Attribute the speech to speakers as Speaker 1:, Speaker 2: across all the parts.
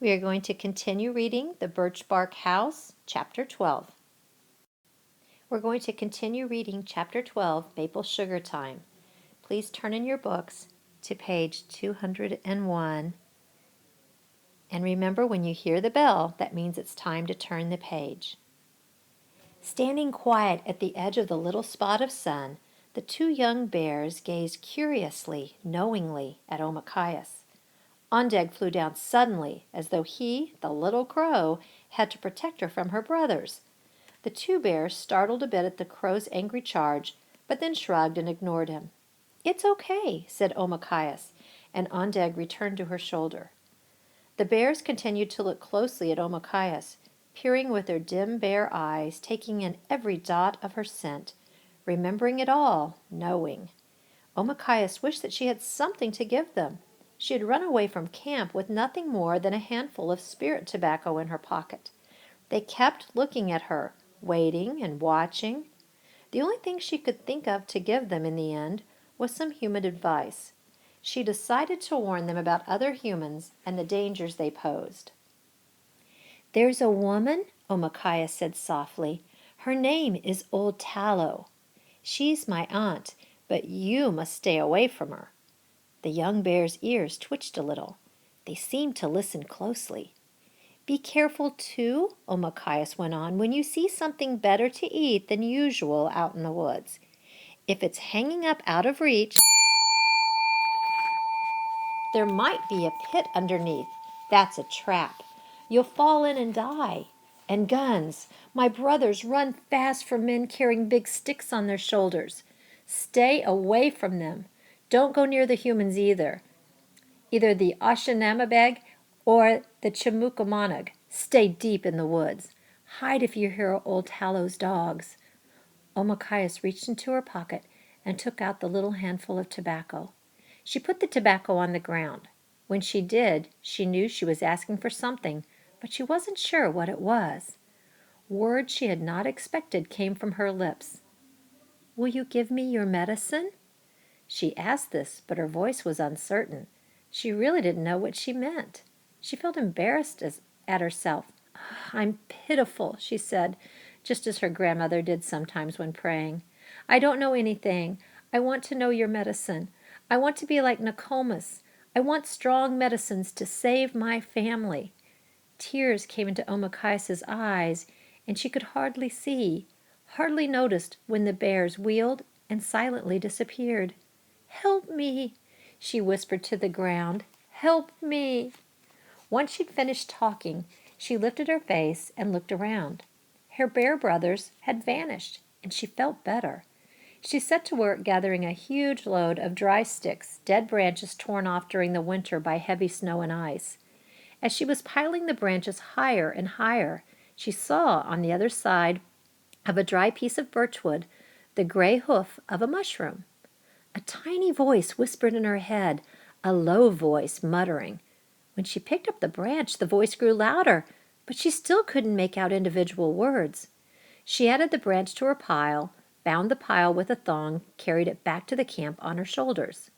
Speaker 1: We are going to continue reading the Birchbark House, Chapter 12. We're going to continue reading Chapter 12, Maple Sugar Time. Please turn in your books to page 201. And remember, when you hear the bell, that means it's time to turn the page. Standing quiet at the edge of the little spot of sun, the two young bears gazed curiously, knowingly at Omachias. Ondeg flew down suddenly, as though he, the little crow, had to protect her from her brothers. The two bears startled a bit at the crow's angry charge, but then shrugged and ignored him. "It's okay," said Omachias, and Ondeg returned to her shoulder. The bears continued to look closely at Omachias, peering with their dim bear eyes, taking in every dot of her scent, remembering it all, knowing. Omachias wished that she had something to give them. She had run away from camp with nothing more than a handful of spirit tobacco in her pocket. They kept looking at her, waiting and watching. The only thing she could think of to give them in the end was some human advice. She decided to warn them about other humans and the dangers they posed. "There's a woman," Omachias said softly. "Her name is Old Tallow. She's my aunt, but you must stay away from her." The young bear's ears twitched a little. They seemed to listen closely. "Be careful, too," Omachias went on, "when you see something better to eat than usual out in the woods. If it's hanging up out of reach, there might be a pit underneath. That's a trap. You'll fall in and die. And guns. My brothers run fast from men carrying big sticks on their shoulders. Stay away from them. Don't go near the humans either the Ashanamabeg or the Chimukamanag. Stay deep in the woods. Hide if you hear Old Tallow's dogs." Omachias reached into her pocket and took out the little handful of tobacco. She put the tobacco on the ground. When she did, she knew she was asking for something, but she wasn't sure what it was. Words she had not expected came from her lips. "Will you give me your medicine?" She asked this, but her voice was uncertain. She really didn't know what she meant. She felt embarrassed at herself. "I'm pitiful," she said, just as her grandmother did sometimes when praying. "I don't know anything. I want to know your medicine. I want to be like Nokomis. I want strong medicines to save my family." Tears came into Omachias' eyes, and she could hardly see, hardly noticed when the bears wheeled and silently disappeared. "Help me," she whispered to the ground. "Help me." Once she'd finished talking, she lifted her face and looked around. Her bear brothers had vanished, and she felt better. She set to work gathering a huge load of dry sticks, dead branches torn off during the winter by heavy snow and ice. As she was piling the branches higher and higher, she saw on the other side of a dry piece of birchwood the gray hoof of a mushroom. A tiny voice whispered in her head, a low voice muttering. When she picked up the branch, the voice grew louder, but she still couldn't make out individual words. She added the branch to her pile, bound the pile with a thong, carried it back to the camp on her shoulders.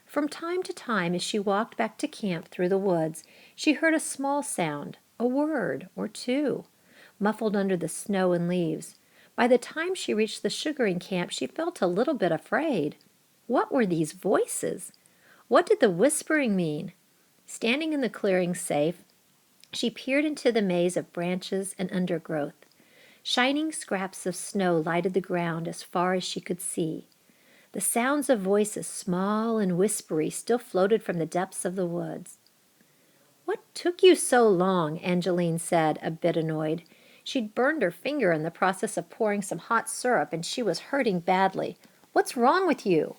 Speaker 1: From time to time, as she walked back to camp through the woods, she heard a small sound, a word or two, muffled under the snow and leaves. By the time she reached the sugaring camp, she felt a little bit afraid. What were these voices? What did the whispering mean? Standing in the clearing safe, she peered into the maze of branches and undergrowth. Shining scraps of snow lighted the ground as far as she could see. The sounds of voices, small and whispery, still floated from the depths of the woods. "What took you so long?" Angeline said, a bit annoyed. She'd burned her finger in the process of pouring some hot syrup, and she was hurting badly. "What's wrong with you?"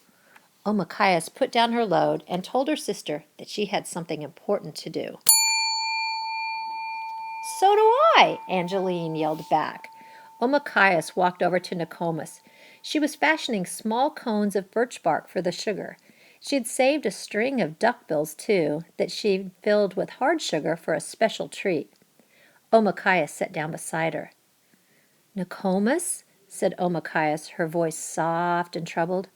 Speaker 1: Omachias put down her load and told her sister that she had something important to do. "So do I," Angeline yelled back. Omachias walked over to Nokomis. She was fashioning small cones of birch bark for the sugar. She had saved a string of duckbills, too, that she'd filled with hard sugar for a special treat. Omachias sat down beside her. "Nokomis," said Omachias, her voice soft and troubled,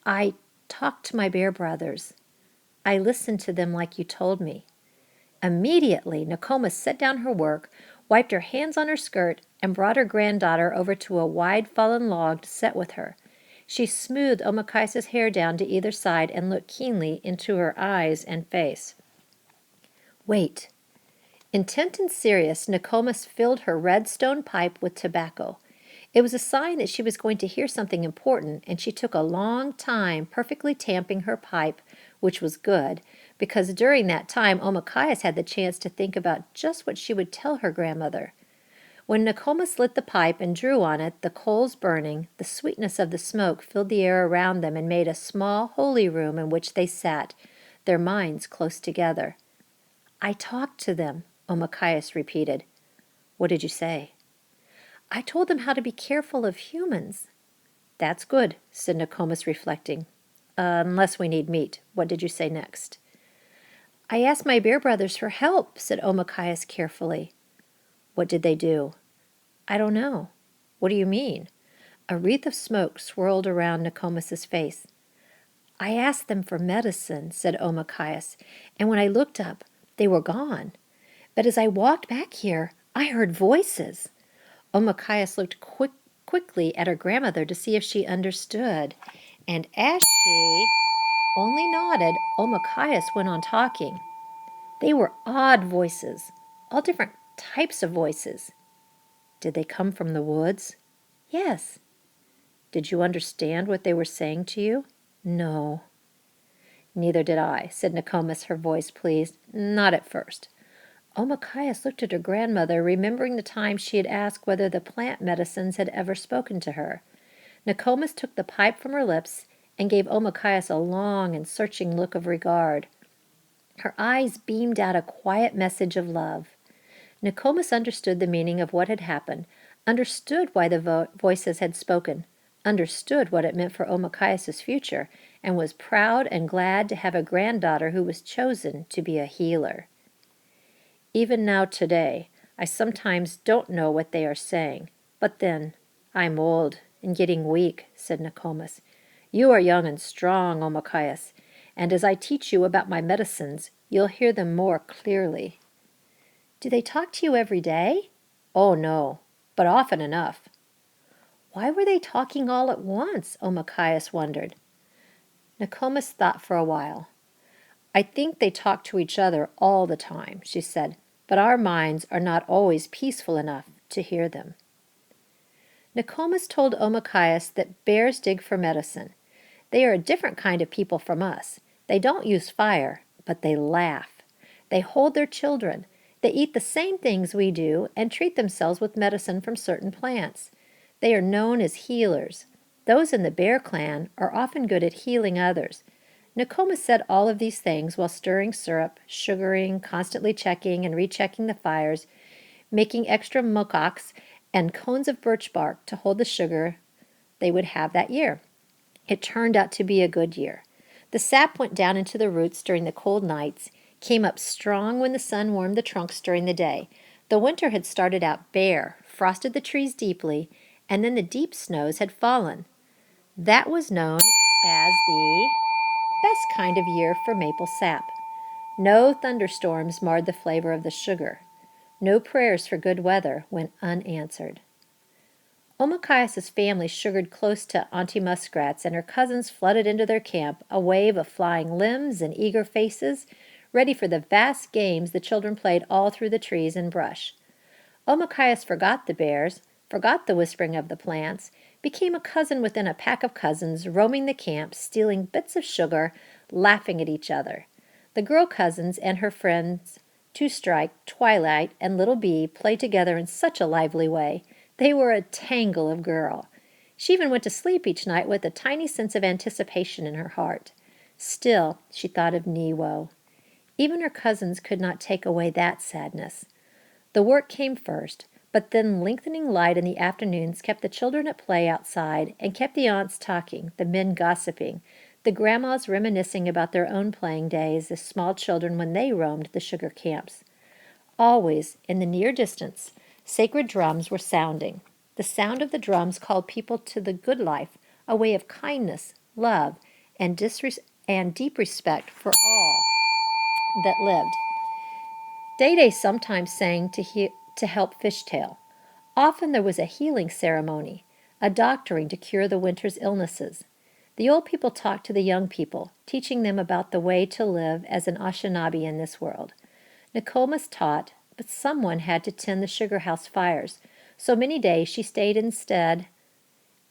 Speaker 1: "I talked to my bear brothers. I listened to them like you told me. Immediately, Nokomis set down her work, wiped her hands on her skirt, and brought her granddaughter over to a wide fallen log to sit with her. She smoothed Omakaisa's hair down to either side and looked keenly into her eyes and face. Wait. Intent and serious, Nokomis filled her red stone pipe with tobacco. It was a sign that she was going to hear something important, and she took a long time perfectly tamping her pipe, which was good, because during that time Omakaias had the chance to think about just what she would tell her grandmother. When Nokomis lit the pipe and drew on it, the coals burning, the sweetness of the smoke filled the air around them and made a small holy room in which they sat, their minds close together. I talked to them, Omakaias repeated. What did you say? I told them how to be careful of humans. That's good, said Nokomis, reflecting. Unless we need meat. What did you say next? I asked my bear brothers for help, said Omakaias carefully. What did they do? I don't know. What do you mean? A wreath of smoke swirled around Nokomis's face. I asked them for medicine, said Omakaias, and when I looked up, they were gone. But as I walked back here, I heard voices. Omakaias looked quickly at her grandmother to see if she understood, and as she only nodded, Omakaias went on talking. They were odd voices, all different types of voices. Did they come from the woods? Yes. Did you understand what they were saying to you? No. Neither did I, said Nokomis, her voice pleased. Not at first. Omakaias looked at her grandmother, remembering the time she had asked whether the plant medicines had ever spoken to her. Nokomis took the pipe from her lips and gave Omakaias a long and searching look of regard. Her eyes beamed out a quiet message of love. Nokomis understood the meaning of what had happened, understood why the voices had spoken, understood what it meant for Omakaias' future, and was proud and glad to have a granddaughter who was chosen to be a healer. Even now today, I sometimes don't know what they are saying. But then, I'm old and getting weak, said Nokomis. You are young and strong, Omakaias, and as I teach you about my medicines, you'll hear them more clearly. Do they talk to you every day? Oh, no, but often enough. Why were they talking all at once? Omakaias wondered. Nokomis thought for a while. I think they talk to each other all the time, she said, but our minds are not always peaceful enough to hear them. Nokomis told Omakaias that bears dig for medicine. They are a different kind of people from us. They don't use fire, but they laugh. They hold their children. They eat the same things we do and treat themselves with medicine from certain plants. They are known as healers. Those in the bear clan are often good at healing others. Nokomis said all of these things while stirring syrup, sugaring, constantly checking and rechecking the fires, making extra mokaks and cones of birch bark to hold the sugar they would have that year. It turned out to be a good year. The sap went down into the roots during the cold nights, came up strong when the sun warmed the trunks during the day. The winter had started out bare, frosted the trees deeply, and then the deep snows had fallen. That was known as the best kind of year for maple sap. No thunderstorms marred the flavor of the sugar. No prayers for good weather went unanswered. Omakaias' family sugared close to Auntie Muskrat's, and her cousins flooded into their camp, a wave of flying limbs and eager faces, ready for the vast games the children played all through the trees and brush. Omakaias forgot the bears, forgot the whispering of the plants, became a cousin within a pack of cousins, roaming the camp, stealing bits of sugar, laughing at each other. The girl cousins and her friends, Two Strike, Twilight, and Little Bee, played together in such a lively way. They were a tangle of girl. She even went to sleep each night with a tiny sense of anticipation in her heart. Still, she thought of Niwo. Even her cousins could not take away that sadness. The work came first, but then lengthening light in the afternoons kept the children at play outside and kept the aunts talking, the men gossiping, the grandmas reminiscing about their own playing days as small children when they roamed the sugar camps. Always, in the near distance, sacred drums were sounding. The sound of the drums called people to the good life, a way of kindness, love, and deep respect for all that lived. Day sometimes sang to help Fishtail. Often there was a healing ceremony, a doctoring to cure the winter's illnesses. The old people talked to the young people, teaching them about the way to live as an Anishinaabe in this world. Nokomis taught, but someone had to tend the sugar house fires, so many days she stayed instead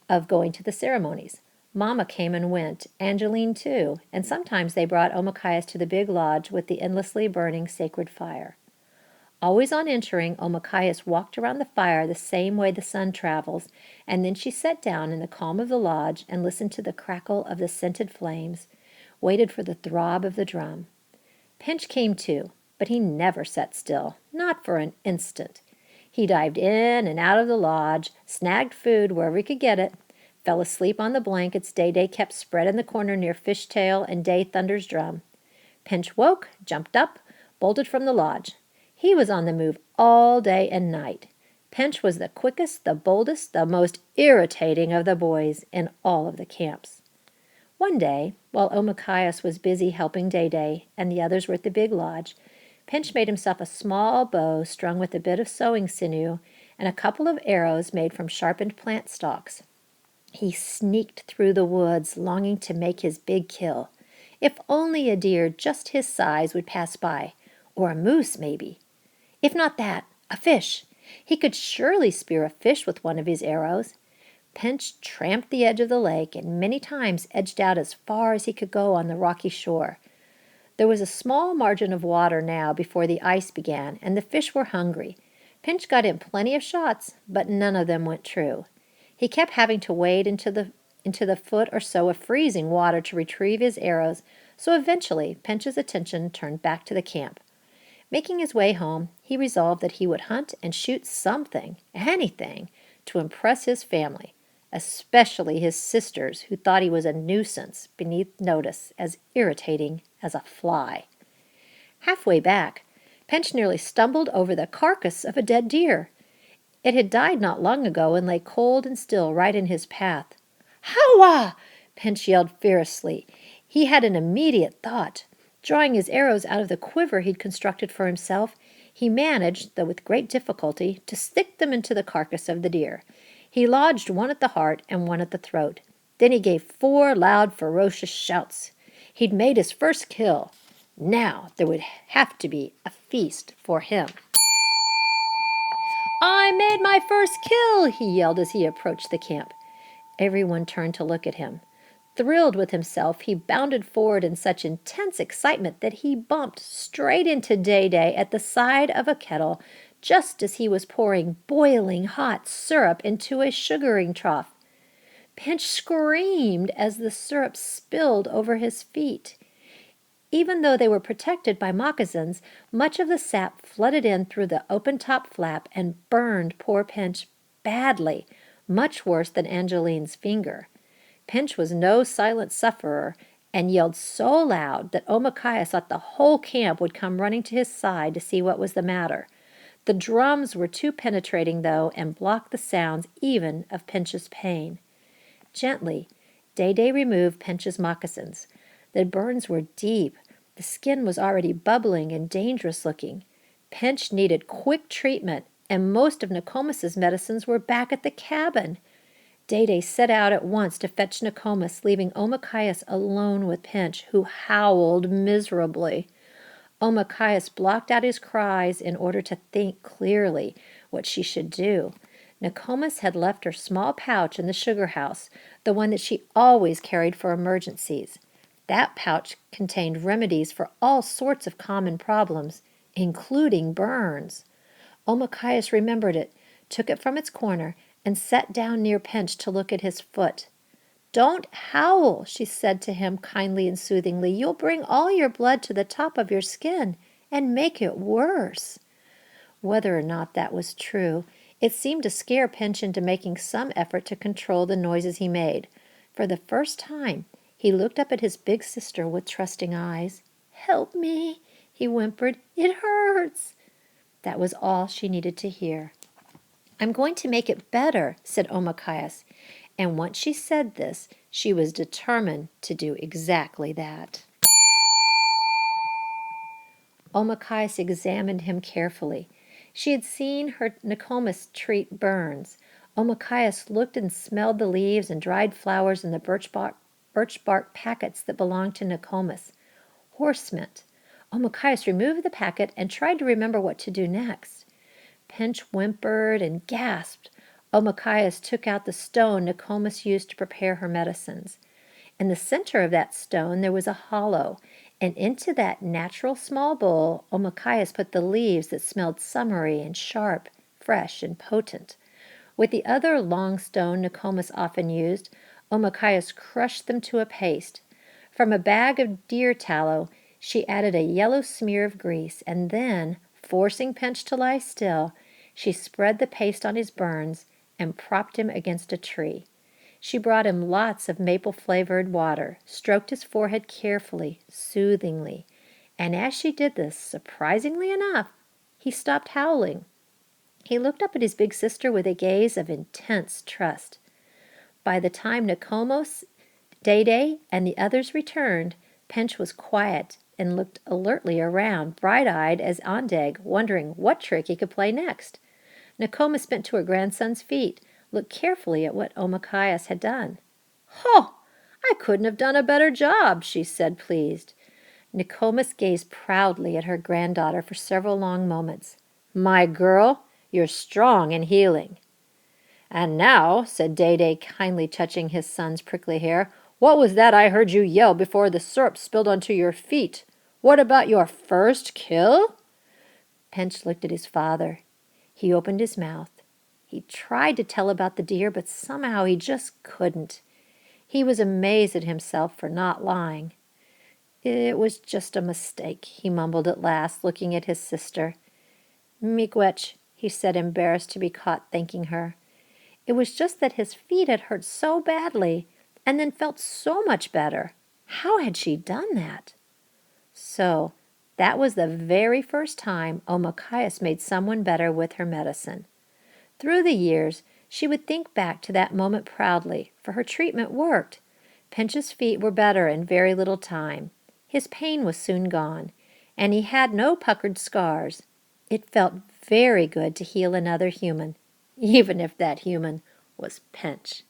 Speaker 1: of going to the ceremonies. Mama came and went, Angeline too, and sometimes they brought Omakayas to the big lodge with the endlessly burning sacred fire. Always on entering, Omakayas walked around the fire the same way the sun travels, and then she sat down in the calm of the lodge and listened to the crackle of the scented flames, waited for the throb of the drum. Pinch came too, but he never sat still, not for an instant. He dived in and out of the lodge, snagged food wherever he could get it, fell asleep on the blankets Day kept spread in the corner near Fishtail and Day Thunder's drum. Pinch woke, jumped up, bolted from the lodge. He was on the move all day and night. Pinch was the quickest, the boldest, the most irritating of the boys in all of the camps. One day, while Omakayas was busy helping Day and the others were at the big lodge, Pinch made himself a small bow strung with a bit of sewing sinew and a couple of arrows made from sharpened plant stalks. He sneaked through the woods, longing to make his big kill. If only a deer just his size would pass by, or a moose, maybe. If not that, a fish. He could surely spear a fish with one of his arrows. Pinch tramped the edge of the lake and many times edged out as far as he could go on the rocky shore. There was a small margin of water now before the ice began, and the fish were hungry. Pinch got in plenty of shots, but none of them went true. He kept having to wade into the foot or so of freezing water to retrieve his arrows, so eventually Pinch's attention turned back to the camp. Making his way home, he resolved that he would hunt and shoot something, anything, to impress his family, especially his sisters, who thought he was a nuisance beneath notice, as irritating as a fly. Halfway back, Pinch nearly stumbled over the carcass of a dead deer. It had died not long ago and lay cold and still right in his path. "Howa!" Pinch yelled fiercely. He had an immediate thought. Drawing his arrows out of the quiver he'd constructed for himself, he managed, though with great difficulty, to stick them into the carcass of the deer. He lodged one at the heart and one at the throat. Then he gave 4 loud, ferocious shouts. He'd made his first kill. Now there would have to be a feast for him. "I made my first kill!" he yelled as he approached the camp. Everyone turned to look at him. Thrilled with himself, he bounded forward in such intense excitement that he bumped straight into Day at the side of a kettle just as he was pouring boiling hot syrup into a sugaring trough. Pinch screamed as the syrup spilled over his feet. Even though they were protected by moccasins, much of the sap flooded in through the open-top flap and burned poor Pinch badly, much worse than Angeline's finger. Pinch was no silent sufferer and yelled so loud that Omakayas thought the whole camp would come running to his side to see what was the matter. The drums were too penetrating, though, and blocked the sounds even of Pinch's pain. Gently, Day removed Pinch's moccasins. The burns were deep. The skin was already bubbling and dangerous looking. Pinch needed quick treatment, and most of Nokomis's medicines were back at the cabin. Day set out at once to fetch Nokomis, leaving Omakayas alone with Pinch, who howled miserably. Omakayas blocked out his cries in order to think clearly what she should do. Nokomis had left her small pouch in the sugar house, the one that she always carried for emergencies. That pouch contained remedies for all sorts of common problems, including burns. Omakayas remembered it, took it from its corner, and sat down near Pinch to look at his foot. "Don't howl," she said to him kindly and soothingly. "You'll bring all your blood to the top of your skin and make it worse." Whether or not that was true, it seemed to scare Pinch into making some effort to control the noises he made. For the first time, he looked up at his big sister with trusting eyes. "Help me," he whimpered. "It hurts." That was all she needed to hear. "I'm going to make it better," said Omakayas. And once she said this, she was determined to do exactly that. Omakais examined him carefully. She had seen her Nokomis treat burns. Omakais looked and smelled the leaves and dried flowers in the birch bark packets that belonged to Nokomis. Horse mint. Omakais removed the packet and tried to remember what to do next. Pinch whimpered and gasped. Omakais took out the stone Nokomis used to prepare her medicines. In the center of that stone there was a hollow, and into that natural small bowl Omakais put the leaves that smelled summery and sharp, fresh and potent. With the other long stone Nokomis often used, Omakais crushed them to a paste. From a bag of deer tallow she added a yellow smear of grease, and then, forcing Pinch to lie still, she spread the paste on his burns and propped him against a tree. She brought him lots of maple-flavored water, stroked his forehead carefully, soothingly, and as she did this, surprisingly enough, he stopped howling. He looked up at his big sister with a gaze of intense trust. By the time Nokomos, Day, and the others returned, Pinch was quiet and looked alertly around, bright-eyed as Ondeg, wondering what trick he could play next. Nokomis bent to her grandson's feet, looked carefully at what Omakais had done. "Ho! I couldn't have done a better job," she said, pleased. Nokomis gazed proudly at her granddaughter for several long moments. "My girl, you're strong and healing." "And now," said Day, kindly touching his son's prickly hair, "what was that I heard you yell before the syrup spilled onto your feet? What about your first kill?" Pinch looked at his father. He opened his mouth. He tried to tell about the deer, but somehow he just couldn't. He was amazed at himself for not lying. "It was just a mistake," he mumbled at last, looking at his sister. "Miigwech," he said, embarrassed to be caught thanking her. It was just that his feet had hurt so badly and then felt so much better. How had she done that? So, that was the very first time Omakais made someone better with her medicine. Through the years, she would think back to that moment proudly, for her treatment worked. Pinch's feet were better in very little time. His pain was soon gone, and he had no puckered scars. It felt very good to heal another human, even if that human was Pinch.